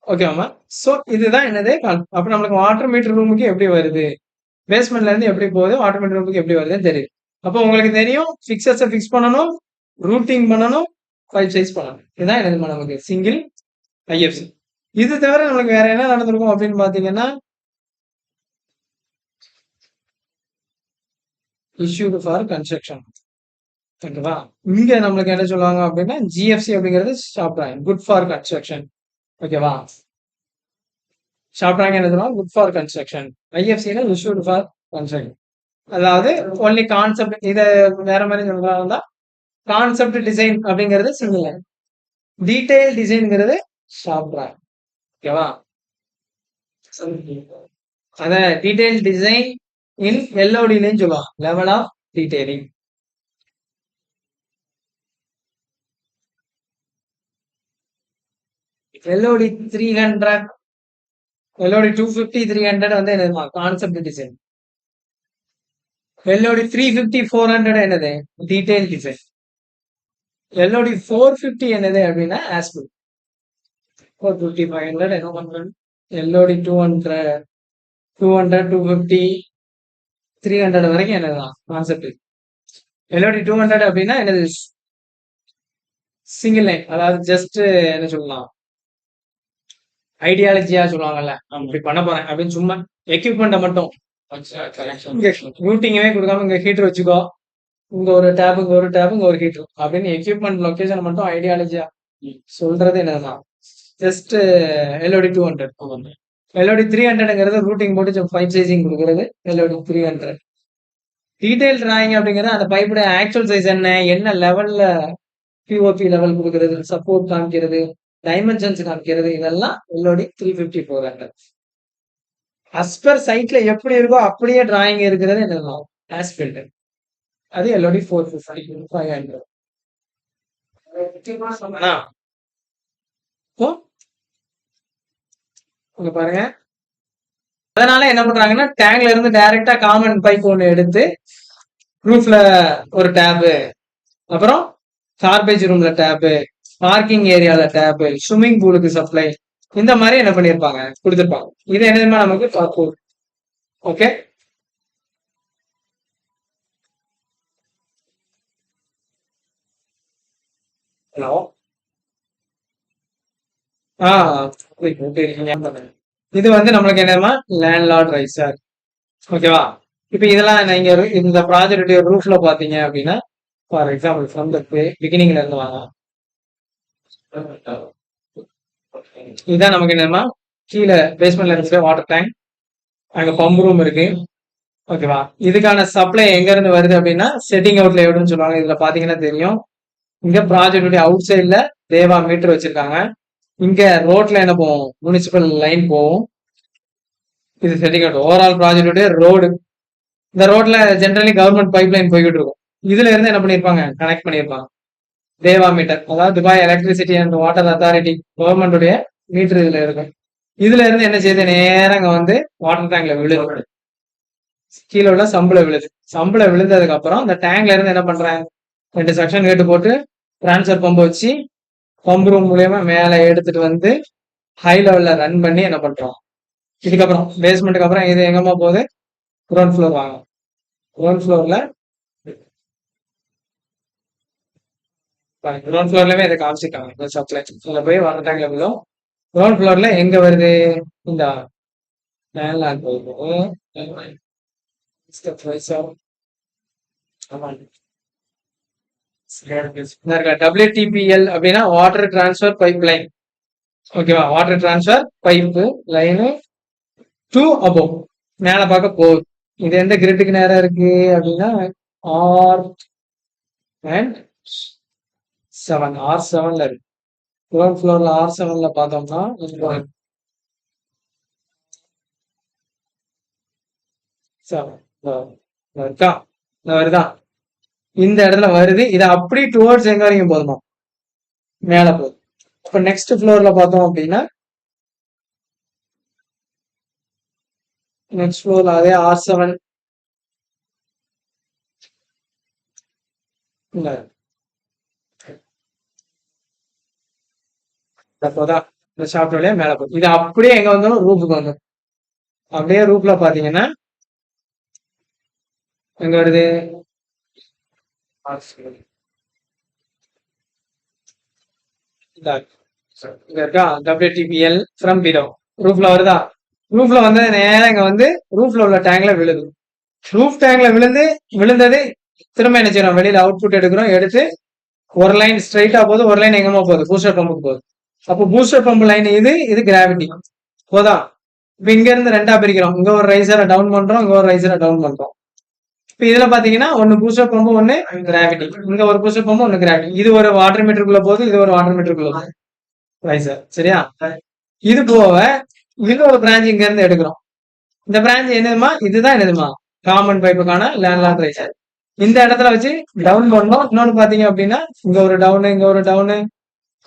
ஓகேவாமா? So இதுதான் என்னது அப்ப நம்மளுக்கு வாட்டர் மீட்டர் ரூமுக்கு எப்படி வருது? பேஸ்மெண்ட்ல இருந்து எப்படி போகுது? வாட்டர் மீட்டர் ரூமுக்கு எப்படி வருதுன்னு தெரியும். அப்போ உங்களுக்கு தெரியும் ஃபிக்சர்ஸ ஃபிக்ஸ் பண்ணணும், ரூட்டிங் பண்ணணும், ஃபைல் சைஸ் பண்ணணும். இதுதான் என்னதுமா நமக்கு சிங்கிள் ஐஎஃப்சி. இது தவிர நம்மளுக்கு வேற என்ன நடந்திருக்கும் அப்படின்னு பாத்தீங்கன்னா, இஷ்யூடு ஃபார் கன்ஸ்ட்ரக்ஷன். ஓகேவா? இங்க நம்மளுக்கு என்ன சொல்லுவாங்க அப்படின்னா ஜிஎஃப்சி அப்படிங்கிறது shop drawing good for construction. ஓகேவா? ஷாப் டிராயிங் என்ன சொல்லுவாங்க குட் ஃபார் கன்ஸ்ட்ரக்ஷன். ஐஎஃப்சினா இஷ்யூடு ஃபார் கன்ஸ்ட்ரக்ஷன். அதாவது ஒன்லி கான்செப்ட் இத வேற மாதிரி சொல்றாங்க. கான்செப்ட் டிசைன் அப்படிங்கிறது சிங்கிள் லைன். டீடைல் டிசைன்ங்கிறது ஷாப் டிராயிங். ஓகேவா? அத டீடைல் டிசைன் இன் எல்ஓடிலன்னு சொல்லுவாங்க. Level of detailing. LOD 300 LOD 250 300 வந்து என்னதுமா கான்செப்ட் டிசைன். எல்ஓடி 350 400 என்னது டீடைல் டிசைன். எல்ஓடி 450 என்னது அப்படின்னா ஆஸ்பிள். 450 500 என்ன பண்றது? எல்ஓடி 200 200 250 300 வரைக்கும் என்னதுதான் கான்செப்ட். எல்ஓடி 200 அப்படின்னா என்னது சிங்கிள் லைன். அதாவது ஜஸ்ட் என்ன சொல்லலாம் ஐடியாலஜியா சொல்லுவாங்கல்ல இப்படி பண்ண போறேன் அப்படின்னு சும்மா எக்யூப்மெண்ட்டை மட்டும் ரூட்டிங்கவே கொடுக்காம இங்க ஹீட்டர் வச்சுக்கோ, இங்க ஒரு டேப் இங்க ஒரு டேப் இங்க ஒரு ஹீட்டர் அப்படின்னு எக்யூப்மெண்ட் லொகேஷன் மட்டும் ஐடியாலஜியா சொல்றது என்னதுன்னா ஜஸ்ட் எல்ஓடி 200. எல்ஓடி 300ங்கிறது ரூட்டிங் போட்டு பைப் சைசிங் கொடுக்கறது எல்ஓடி 300. டீடைல் டிராயிங் அப்படிங்கிறது அந்த பைப்போட ஆக்சுவல் சைஸ் என்ன என்ன லெவல்ல பிஓபி லெவல் கொடுக்கறது, சப்போர்ட் காமிக்கிறது, டைமென்ஷன்ஸ் காமிக்கிறது, இதெல்லாம் எல்ஓடி 350 400. அஸ்பர் சைட்ல எப்படி இருக்கோ அப்படியே டிராயிங் இருக்கிறது என்ன ஆஸ்பில்ட். அது எல்ஓடி 450 500. சொன்னா பாருங்க. அதனால என்ன பண்றாங்கன்னா டேங்க்ல இருந்து டைரக்டா காமன் பைப் ஒண்ணு எடுத்து ரூஃப்ல ஒரு டேபு, அப்புறம் கார்பேஜ் ரூம்ல டேபு, பார்க்கிங் ஏரியால டேபு, ஸ்விம்மிங் பூலுக்கு சப்ளை, இந்த மாதிரி என்ன பண்ணிருப்பாங்க கொடுத்துருப்பாங்க. இது என்னதுமா நமக்கு கார்போர்ட். ஓகே. ஹலோ. இது வந்து நம்மளுக்கு என்னமா லேண்ட்லார்ட் ரைசர். ஓகேவா? இப்ப இதெல்லாம் நீங்க இந்த ப்ராஜெக்ட் ரூஃப்ல பாத்தீங்க அப்படின்னா ஃபார் எக்ஸாம்பிள் ஃப்ரம் த பிகினிங்ல இருந்து வாங்க. இதுதான் நமக்கு என்னமா கீழே பேஸ்மெண்ட்ல இருந்து வாட்டர் டேங்க், அங்க பம்ப் ரூம் இருக்கு. ஓகேவா? இதுக்கான சப்ளை எங்க இருந்து வருது அப்படின்னா செட்டிங் அவுட்ல எவ்வளவுன்னு சொல்லுவாங்க. இதுல பாத்தீங்கன்னா தெரியும். இங்க ப்ராஜெக்ட் அவுட் சைட்ல தேவா மீட்டர் வச்சிருக்காங்க. இங்க ரோட்ல என்ன போகும் முனிசிபல் லைன் போகும். இது setting out. Overall project road. இந்த ரோட்ல ஜென்ரலி கவர்மெண்ட் பைப் லைன் போய்கிட்டு இருக்கும். இதுல இருந்து என்ன பண்ணிருப்பாங்க கனெக்ட் பண்ணிருப்பாங்க தேவா மீட்டர். அதாவது Dubai electricity and water authority கவர்மெண்டுடைய மீட்டர் இதுல இருக்கும். இதுல இருந்து என்ன செய்யுது நேரம் அங்க வந்து வாட்டர் டேங்க்ல விழுது. கீழே உள்ள சம்பள விழுது. சம்பள விழுந்ததுக்கு அப்புறம் இந்த டேங்க்ல இருந்து என்ன பண்றாங்க 2 செக்ஷன் கேட்டு போட்டு டிரான்ஸ்பர் பம்பு வச்சு பம்ப் ரூம் மூலியமா மேல எடுத்துட்டு வந்து ஹை லெவல்ல ரன் பண்ணி என்ன பண்றோம். இதுக்கப்புறம் பேஸ்மெண்ட்டுக்கு அப்புறம் இது எங்கம்மா போகுது கிரவுண்ட் ஃப்ளோர் வாங்க. கிரவுண்ட் ஃப்ளோர்ல கிரவுண்ட் ஃப்ளோர்லயுமே இதை காமிச்சிருக்காங்க சப்ளை. இதுல போய் வாட்டர் டேங்க்ல விழும். கிரவுண்ட் ஃப்ளோர்ல எங்க வருது இந்த லேண்ட்லார்ட் போகுது. WTPL அப்படின்னா வாட்டர் டிரான்ஸ்பர் பைப் லைன். ஓகேவா? Water transfer pipe line to above மேல பார்க்க போகுது. இது எந்த கிரிட்டுக்கு நேரம் இருக்கு அப்படின்னா R7ல இருக்கு. கிரவுண்ட் ஃப்ளோர்ல R7ல பார்த்தோம்னா இருக்கா வருதா இந்த இடத்துல வருது. இது அப்படி டுவர்ட்ஸ் எங்க வரைக்கும் போதுமா மேல போகுது. இப்ப நெக்ஸ்ட் ஃப்ளோர்ல பார்த்தோம் அப்படின்னா நெக்ஸ்ட் ஃப்ளோர்ல அதே R7 போதா. இந்த ஷாஃப்ட் வழியா மேல போகுது. இது அப்படியே எங்க வந்தாலும் ரூஃபுக்கு வந்துடும். அப்படியே ரூஃப்ல பாத்தீங்கன்னா எங்க வருது? இங்க இருக்கா? WTPL ஃப்ரம் பிலோ ரூஃப்ல வருதா? ரூஃப்ல வந்து நேரா இங்க வந்து ரூஃப்ல உள்ள டேங்க்ல விழுது. ரூஃப் டேங்க்ல விழுந்தது திரும்ப என்ன செய்யறோம்? வெளியில அவுட்புட் எடுக்கிறோம். எடுத்து ஒரு லைன் ஸ்ட்ரைட்டா போகுது, ஒரு லைன் எங்கமா போகுது? பூஸ்டர் பம்புக்கு போகுது. அப்போ பூஸ்டர் பம்ப் லைன் இது கிராவிட்டி போதா? இப்ப இங்க இருந்து ரெண்டா பிரிக்கிறோம். இங்க ஒரு ரைசரை டவுன் பண்றோம், இங்க ஒரு ரைசரை டவுன் பண்றோம். இப்ப இதுல பாத்தீங்கன்னா ஒன்னு பூஸ்டர் பம்பு, ஒன்னு கிராவிட்டி. இங்க ஒரு பூஸ்டர் பம்பு, ஒன்னு கிராவிட்டி. இது ஒரு வாட்டர் மீட்டருக்குள்ள போகுது, இது ஒரு வாட்டர் மீட்டருக்குள்ள போகுது ரைசர். சரியா? இது போக இது ஒரு பிரான்ச் இங்க இருந்து எடுக்கிறோம். இந்த பிரான்ச் என்னதுமா? இதுதான் என்னதுமா? காமன் பைப்புக்கான லேண்ட்லார்ட் ரைசர். இந்த இடத்துல வச்சு டவுன் பண்ணோம். இன்னொன்னு பாத்தீங்க அப்படின்னா இங்க ஒரு டவுனு, இங்க ஒரு டவுனு,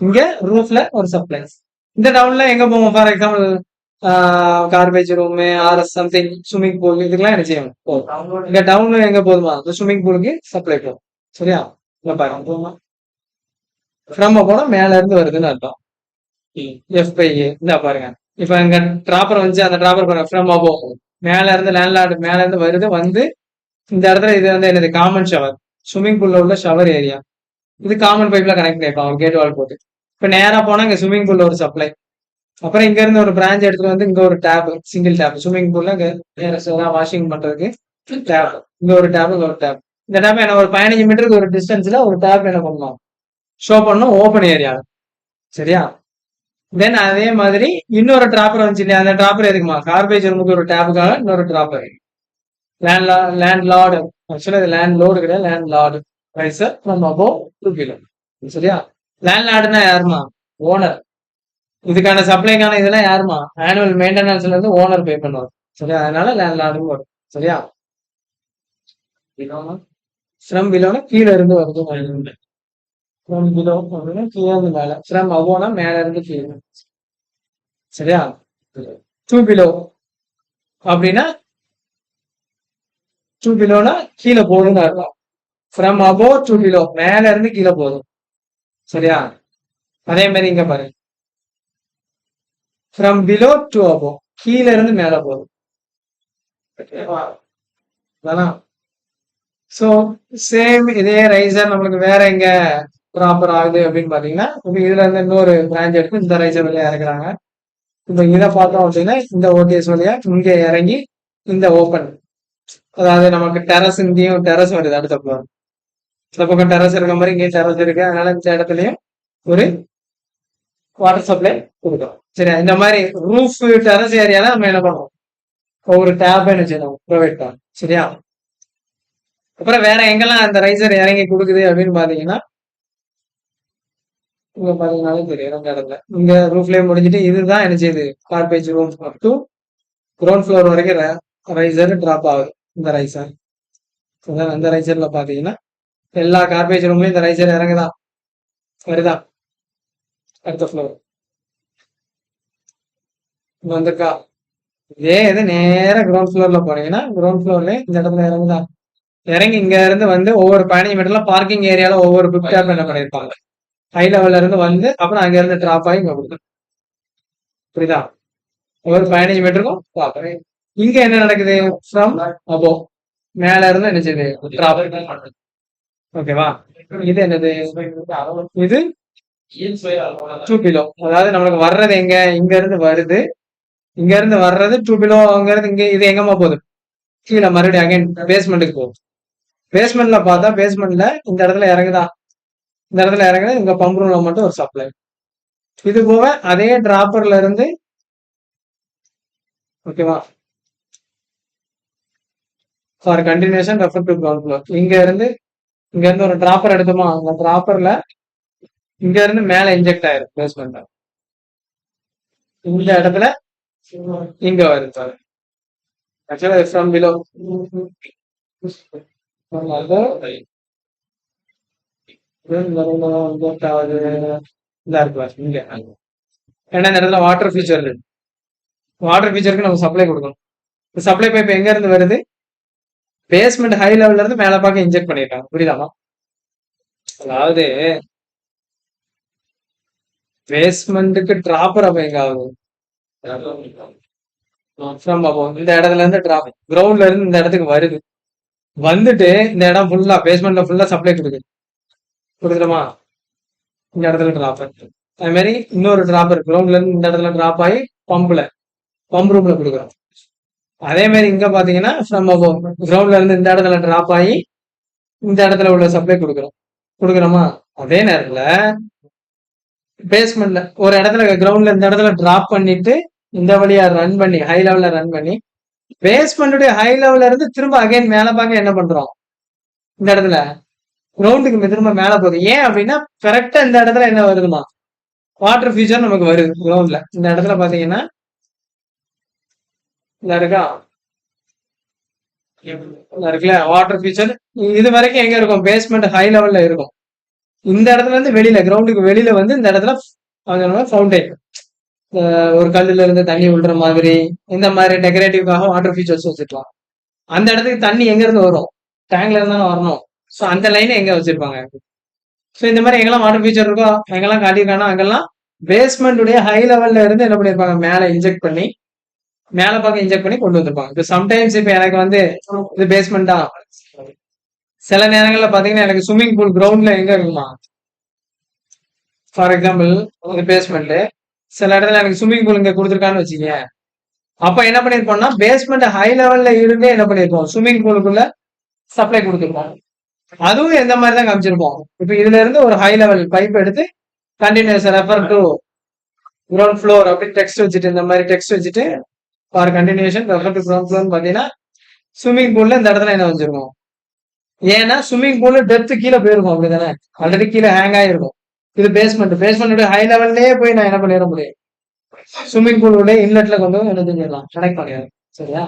இங்க ரூஃப்ல ஒரு சப்ளை. இந்த டவுன்ல எங்க போவோம்? ஃபார் எக்ஸாம்பிள் கார்பேஜ் ரூம், ஆர்எஸ் சம்திங், ஸ்விம்மிங் பூல், இதுக்கெல்லாம் என்ன செய்யும்? போகும். இங்க டவுன்ல எங்க போதுமா? இந்த ஸ்விம்மிங் பூலுக்கு சப்ளை போகும். சரியா? இங்க பாருங்க, ஃப்ரம் போனா மேல இருந்து வருதுன்னு அர்த்தம். எஃப் இந்த பாருங்க. இப்ப இங்க டிராப்பர் வந்து அந்த டிராப்பர் பாருங்க, ஃப்ரம் அபோ மேல இருந்து லேண்ட்லார்டு மேல இருந்து வருது. வந்து இந்த இடத்துல இது வந்து என்னது? காமன் ஷவர், ஸ்விம்மிங் பூல்ல உள்ள ஷவர் ஏரியா. இது காமன் பைப்ல கனெக்ட் பண்ணிருப்பாங்க கேட் வால் போட்டு. இப்ப நேரா போனா இங்க ஸ்விம்மிங் பூல்ல ஒரு சப்ளை. அப்புறம் இங்க இருந்து ஒரு பிரான்ச் எடுத்துட்டு வந்து இங்க ஒரு டேப், சிங்கிள் டேப், ஸ்விம்மிங் பூல்ல வாஷிங் பண்றதுக்கு டேப். இங்க ஒரு டேப், இங்க ஒரு டேப். இந்த டேப் என்ன ஒரு 15 மீட்டருக்கு ஒரு டிஸ்டன்ஸ்ல ஒரு டேப் என்ன பண்ணணும்? ஷோ பண்ணும் ஓப்பன் ஏரியா. சரியா? தென் அதே மாதிரி இன்னொரு டிராப்பர் வந்துச்சு இல்லையா? அந்த டிராப்பர் எதுக்குமா? கார்பேஜ் ரூமுக்கு ஒரு டேப்புக்காக இன்னொரு டிராப்பர். லேண்ட் லார்டு, ஆக்சுவலா இது லேண்ட் லோடு கிடையாது, land Lord riser from above 2 kilo. சரியா? லேண்ட் லார்டுனா யாருமா? ஓனர். இதுக்கான சப்ளைக்கான இதெல்லாம் யாருமா? ஆனுவல் மெயின்டெனன்ஸ்ல இருந்து ஓனர் பே பண்ணுவார். சரியா? அதனால லேண்ட் லார்டுன்னு வரும். சரியா? ஃப்ரம் பிலோனா கீழே இருந்து வருது. ஃப்ரம் பிலோ அப்படின்னா கீழே இருந்து மேல. ஃப்ரம் அபோனா மேல இருந்து கீழே. சரியா? 2 பிலோ அப்படின்னா 2 பிலோனா கீழே போகுதுன்னு அர்த்தம். ஃப்ரம் அபோவ் 2 பிலோ மேல இருந்து கீழே போதும். சரியா? அதே மாதிரி இங்க பாருங்க, ஃப்ரம் பிலோ டு அபோவ் கீழே இருந்து மேல போதும். சோ சேம் இதே ரைசர் நம்மளுக்கு வேற எங்க ப்ராப்பர் ஆகுது அப்படின்னு பாத்தீங்கன்னா, இப்ப இதுல இருந்து இன்னொரு பிரான்ச் எடுத்து இந்த ரைசர் வழியா இறக்குறாங்க. இப்ப இதை பார்த்தோம் அப்படின்னா இந்த ஓகேஸ் வழியா இங்க இறங்கி இந்த ஓப்பன், அதாவது நமக்கு டெரஸ், இங்கேயும் டெரஸ் வருது. அடுத்த பக்கம் இந்த பக்கம் டெரஸ் இருக்க மாதிரி இங்கேயும் டெரஸ் இருக்கு. அதனால இந்த இடத்துலயும் ஒரு வாட்டர் சப்ளை கொடுக்கும். சரியா? இந்த மாதிரி ரூஃப் டெரஸ் ஏரியால நம்ம என்ன பண்ணுவோம்? ஒரு டேப் என்ன செய்யணும்? ப்ரொவைட் பண்ணணும். சரியா? அப்புறம் வேற எங்கெல்லாம் அந்த ரைசர் இறங்கி கொடுக்குது அப்படின்னு பாத்தீங்கன்னா, இங்க பாத்தீங்கன்னாலே தெரியும் ரெண்டு இடத்துல. இங்க ரூஃப்லயே முடிஞ்சிட்டு இதுதான் என்ன செய்யுது? Garbage room to ground floor வரைக்கும் ரைசர் டிராப் ஆகுது. இந்த ரைசர் அந்த ரைசர்ல பாத்தீங்கன்னா எல்லா கார்பேஜ் ரூம்லயும் இந்த ரைசர் இறங்குதா? வருதா? அடுத்த ஃப்ளோர் வந்திருக்கா? இதே இது நேரா கிரவுண்ட் ஃப்ளோர்ல போனீங்கன்னா கிரவுண்ட் ஃப்ளோர்ல இந்த இடத்துல இறங்குதா? இறங்கி இங்க இருந்து வந்து ஒவ்வொரு 15 மீட்டர்ல பார்க்கிங் ஏரியால ஒவ்வொரு பிப் டேப் என்ன பண்ணிருப்பாங்க? ஹை லெவல்ல இருந்து வந்து அப்புறம் அங்க இருந்து டிராப் ஆகி இங்க கொடுக்கும். புரியுதா? ஒவ்வொரு 15 மீட்டருக்கும் டிராப். இங்க என்ன நடக்குது? ஃப்ரம் அபோவ் மேல இருந்து என்ன செய்யுது? டிராப். ஓகேவா? இது என்னது? இது 2 கிலோ. அதாவது நம்மளுக்கு வர்றது எங்க? இங்க இருந்து வருது. இங்க இருந்து வர்றது 2 கிலோ. அங்க இருந்து இங்க இது எங்கம்மா போகுது? கீழே மறுபடியும் அகைன் பேஸ்மெண்ட்டுக்கு போகுது. பேஸ்மெண்ட்ல பார்த்தா பேஸ்மெண்ட்ல இந்த இடத்துல இறங்குதா? இந்த இடத்துல இறங்குது. இங்க பம்ப் ரூம்ல மட்டும் ஒரு சப்ளை. இது போக அதே டிராப்பர்ல இருந்து, ஓகேவா, for continuation refer to ground floor. இங்க இருந்து ஒரு டிராப்பர் எடுத்தோமா? அந்த டிராப்பர்ல இங்க இருந்து மேல இன்ஜெக்ட் ஆயிரும் பேஸ்மெண்ட். இந்த இடத்துல இங்க வருது. ஆக்சுவலா ஃப்ரம் பிலோ இங்க ஏன்னா இந்த இடத்துல வாட்டர் ஃபீச்சர் இருக்கு. வாட்டர் ஃபீச்சருக்கு நம்ம சப்ளை கொடுக்கணும். சப்ளை பைப் எங்க இருந்து வருது? பேஸ்மெண்ட் ஹை லெவல்ல இருந்து மேல பார்க்க இன்ஜெக்ட் பண்ணிருக்காங்க. புரியுதாமா? அதாவது பேஸ்மெண்ட்டுக்கு டிராப்பர் அப்ப எங்க ஆகுது ஃப்ரம் அப்போ இந்த இடத்துல இருந்து டிராப் கிரவுண்ட்ல இருந்து இந்த இடத்துக்கு வருது. வந்துட்டு இந்த இடம் ஃபுல்லா பேஸ்மெண்ட்ல ஃபுல்லா சப்ளை கொடுக்குறோமா? இந்த இடத்துல டிராப்பர். அது மாதிரி இன்னொரு டிராப்பர் கிரவுண்ட்ல இருந்து இந்த இடத்துல டிராப் ஆகி பம்ப் ரூம்ல கொடுக்குறோம். அதே மாதிரி இங்க பாத்தீங்கன்னா ஃப்ரம் அப்போ கிரவுண்ட்ல இருந்து இந்த இடத்துல டிராப் ஆகி இந்த இடத்துல உள்ள சப்ளை கொடுக்குறோமா? அதே நேரத்துல பேஸ்மெண்ட்ல ஒரு இடத்துல கிரவுண்ட்ல இந்த இடத்துல டிராப் பண்ணிட்டு இந்த வழியா ரன் பண்ணி ஹை லெவல்ல ரன் பண்ணி பேஸ்மெண்ட்டுடைய ஹை லெவல்ல இருந்து திரும்ப அகைன் மேல பார்க்க என்ன பண்றோம்? இந்த இடத்துல கிரவுண்டுக்கு திரும்ப மேல போகுது. ஏன் அப்படின்னா கரெக்டா இந்த இடத்துல என்ன வருதுமா? வாட்டர் ஃபீச்சர் நமக்கு வருது கிரவுண்ட்ல. இந்த இடத்துல பாத்தீங்கன்னா இந்த இருக்கா இருக்குல்ல வாட்டர் ஃபீச்சர். இது வரைக்கும் எங்க இருக்கும்? பேஸ்மெண்ட் ஹை லெவல்ல இருக்கும். இந்த இடத்துல இருந்து வெளியில கிரவுண்டுக்கு வெளியில வந்து இந்த இடத்துல ஃபவுண்டைன் ஒரு கல்லுல இருந்து தண்ணி விழுற மாதிரி இந்த மாதிரி டெக்கரேட்டிவ்காக வாட்டர் ஃபீச்சர்ஸ் வச்சுக்கலாம். அந்த இடத்துக்கு தண்ணி எங்க இருந்து வரும்? டேங்க்ல இருந்தாலும் வரணும். ஸோ அந்த லைனை எங்க வச்சிருப்பாங்க? ஸோ இந்த மாதிரி எங்கெல்லாம் வாட்டர் ஃபீச்சர் இருக்கோ எங்கெல்லாம் காட்டியிருக்காங்கன்னா அங்கெல்லாம் பேஸ்மெண்ட்டுடைய ஹை லெவல்ல இருந்து என்ன பண்ணிருப்பாங்க? மேலே இன்ஜெக்ட் பண்ணி மேல பக்கம் இன்ஜெக்ட் பண்ணி கொண்டு வந்திருப்பாங்க. இப்போ சம்டைம்ஸ் இப்போ எனக்கு வந்து இது பேஸ்மெண்ட் தான். சில நேரங்கள்ல பாத்தீங்கன்னா எனக்கு ஸ்விம்மிங் பூல் கிரவுண்ட்ல எங்க இருக்குமா? ஃபார் எக்ஸாம்பிள் இது பேஸ்மெண்ட். சில இடத்துல எனக்கு ஸ்விம்மிங் பூல் இங்க கொடுத்துருக்கான்னு வச்சுக்கீங்க. அப்ப என்ன பண்ணிருப்போம்னா பேஸ்மெண்ட் ஹை லெவல்ல இருந்தே என்ன பண்ணிருப்போம்? ஸ்விம்மிங் பூலுக்குள்ள சப்ளை கொடுத்துருப்போம். அதுவும் எந்த மாதிரி தான் காமிச்சிருப்போம். இப்ப இதுல இருந்து ஒரு ஹை லெவல் பைப் எடுத்து continuous refer to ground floor அப்படி டெக்ஸ்ட் வச்சுட்டு இந்த மாதிரி டெக்ஸ்ட் வச்சுட்டு for continuation refer to ground floor பாத்தீங்கன்னா ஸ்விம்மிங் பூல்ல இந்த இடத்துல என்ன வச்சிருக்கோம்? ஏன்னா ஸ்விம்மிங் பூல் டெப்த் கீழே போயிருக்கும் அப்படிதானே? ஆல்ரெடி கீழே ஹேங் ஆயிருக்கும். இது பேஸ்மெண்ட் ஹை லெவல்லே போய் நான் என்ன பண்ணிட முடியும்? ஸ்விம்மிங் பூல் உள்ள இன்லெட்ல கொண்டு என்ன செஞ்சிடலாம்? கனெக்ட் பண்ணிடலாம். சரியா?